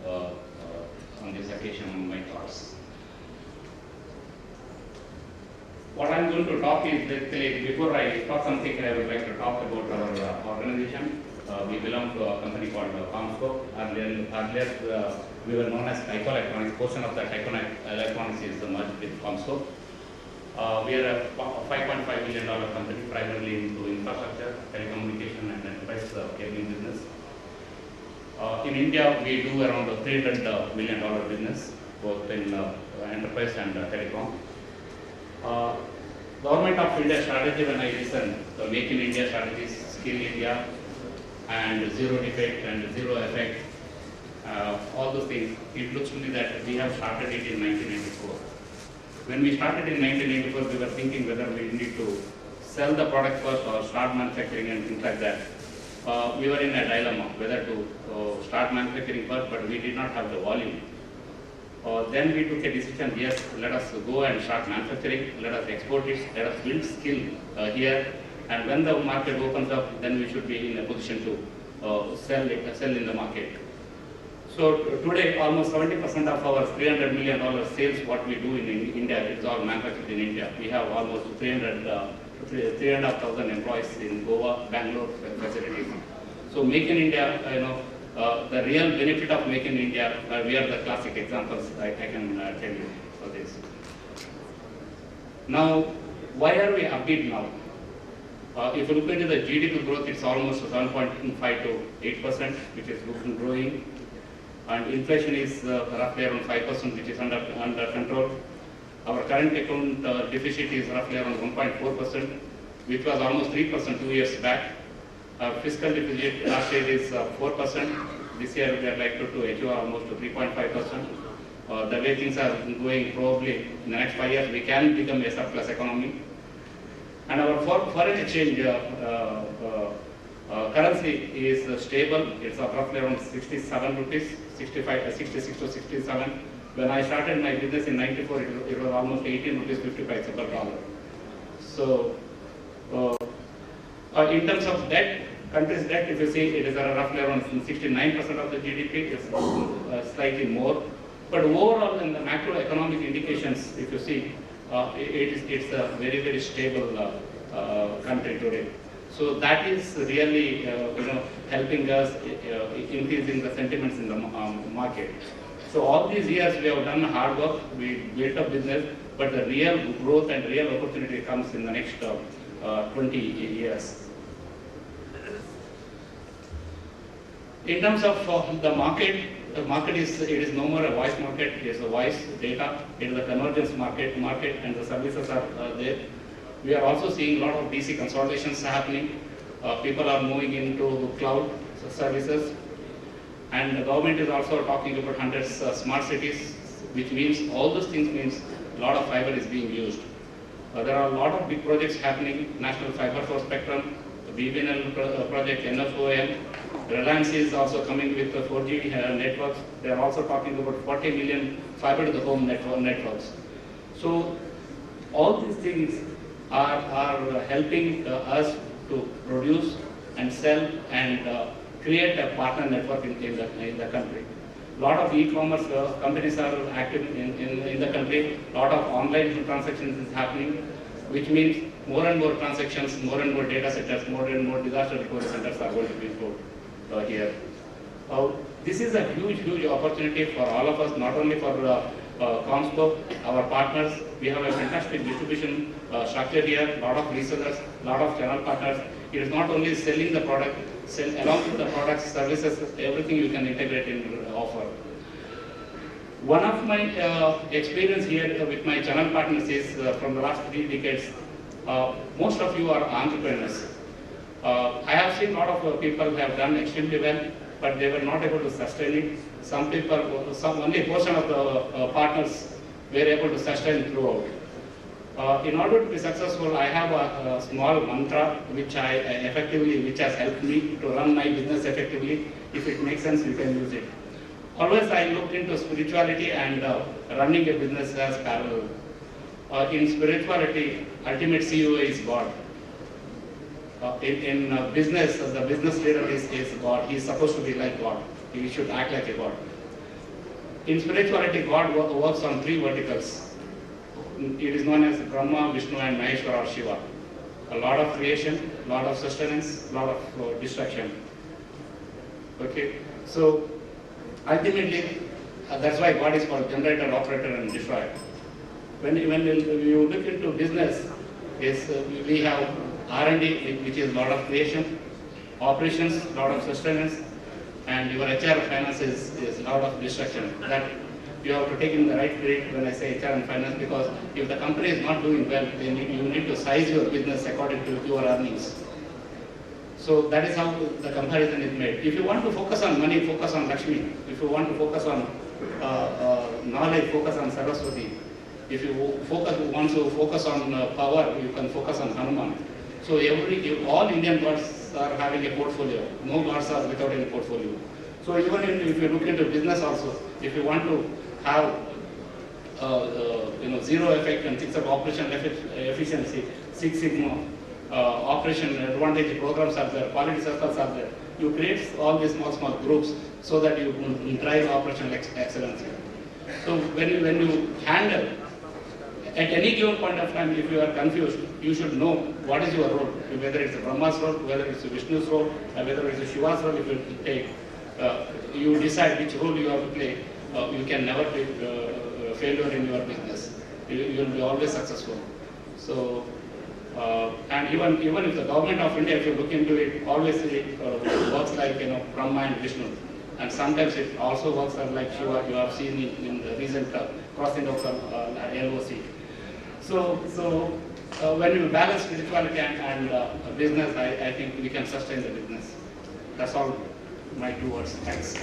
on this occasion on my thoughts. What I'm going to talk is basically, before I talk something, I would like to talk about our organization. We belong to a company called Comscope. Earlier we were known as Tyco Electronics. Portion of the Tyco Electronics is merged with Comscope. We are a $5.5 billion company, primarily into infrastructure, telecommunication, and enterprise cabling business. In India, we do around $300 million business, both in enterprise and telecom. Government of India strategy, when I listen, the Make in India strategies, Skill India, and zero defect and zero effect, all those things, it looks to me that we have started it in 1994. When we started in 1984, we were thinking whether we need to sell the product first or start manufacturing and things like that. We were in a dilemma whether to start manufacturing first, but we did not have the volume. Then we took a decision, yes, let us go and start manufacturing, let us export it, let us build skill here, and when the market opens up, then we should be in a position to sell in the market. So today, almost 70% of our $300 million sales, what we do in India, is all manufactured in India. We have almost 3,500 employees in Goa, Bangalore facilities. So Make in India, the real benefit of Make in India, we are the classic examples I can tell you for this. Now, why are we upbeat now? If you look into the GDP growth, it's almost 7.5 to 8%, which is growing. And inflation is roughly around 5%, which is under control. Our current account deficit is roughly around 1.4%, which was almost 3% 2 years back. Our fiscal deficit last year is 4%. This year we are likely to achieve almost 3.5%. The way things are going, probably in the next 5 years, we can become a surplus economy. And our foreign exchange currency is stable. It's roughly around 67 rupees, 66 to 67. When I started my business in 94, it was almost 18 rupees 50 paise per dollar. So, in terms of debt, country's debt, if you see, it is roughly around 69% of the GDP. It's slightly more. But overall, in the macroeconomic indications, if you see, it's a very, very stable country today. So that is really helping us increasing the sentiments in the market. So all these years we have done hard work, we built a business, but the real growth and real opportunity comes in the next 20 years. In terms of the market is no more a voice market, it is a voice data, it is a convergence market, and the services are there. We are also seeing a lot of DC consolidations happening. People are moving into cloud services. And the government is also talking about 100 smart cities, which means all those things means a lot of fiber is being used. There are a lot of big projects happening, National Fiber for Spectrum, the BBNL project, NFOM. Reliance is also coming with the 4G networks. They are also talking about 40 million fiber to the home networks. So all these things are helping us to produce and sell and create a partner network in the country. A lot of e-commerce companies are active in the country. A lot of online transactions is happening, which means more and more transactions, more and more data centers, more and more disaster recovery centers are going to be built here. This is a huge opportunity for all of us, not only for Comscope, our partners. We have a fantastic distribution structure here, a lot of resellers, a lot of channel partners. It is not only selling the product, along with the products, services, everything you can integrate and offer. One of my experience here with my channel partners is from the last 3 decades, most of you are entrepreneurs. I have seen a lot of people who have done extremely well, but they were not able to sustain it. Some people, only a portion of the partners were able to sustain throughout. In order to be successful, I have a small mantra which has helped me to run my business effectively. If it makes sense, you can use it. Always I looked into spirituality and running a business as parallel. In spirituality, ultimate CEO is God. In business, the business leader is God. He is supposed to be like God. He should act like a God. In spirituality, God works on three verticals. It is known as Brahma, Vishnu, and Maheshwara or Shiva. A lot of creation, lot of sustenance, lot of destruction. Okay, so ultimately, that's why God is called generator, operator, and destroyer. When you look into business, we have R&D, which is a lot of creation, operations, a lot of sustenance, and your HR finance is a lot of destruction. That you have to take in the right credit when I say HR and finance, because if the company is not doing well, then you need to size your business according to your earnings. So that is how the comparison is made. If you want to focus on money, focus on Lakshmi. If you want to focus on knowledge, focus on Saraswati. If you want to focus on power, you can focus on Hanuman. So all Indian gods are having a portfolio. No gods are without any portfolio. So even if you look into business also, if you want to have zero effect and fix up operation efficiency, Six Sigma, operation advantage programs are there, quality circles are there. You create all these small groups so that you drive operational excellence. So when you handle, at any given point of time, if you are confused, you should know what is your role, whether it's a Brahma's role, whether it's a Vishnu's role, or whether it's a Shiva's role. If you take, you decide which role you have to play. You can never be failure in your business. You will be always successful. So, and even if the government of India, if you look into it, always it works like Brahma and Vishnu. And sometimes it also works like Shiva. You have seen in the recent crossing of LOC. So when you balance spirituality and business, I think we can sustain the business. That's all my 2 words. Thanks.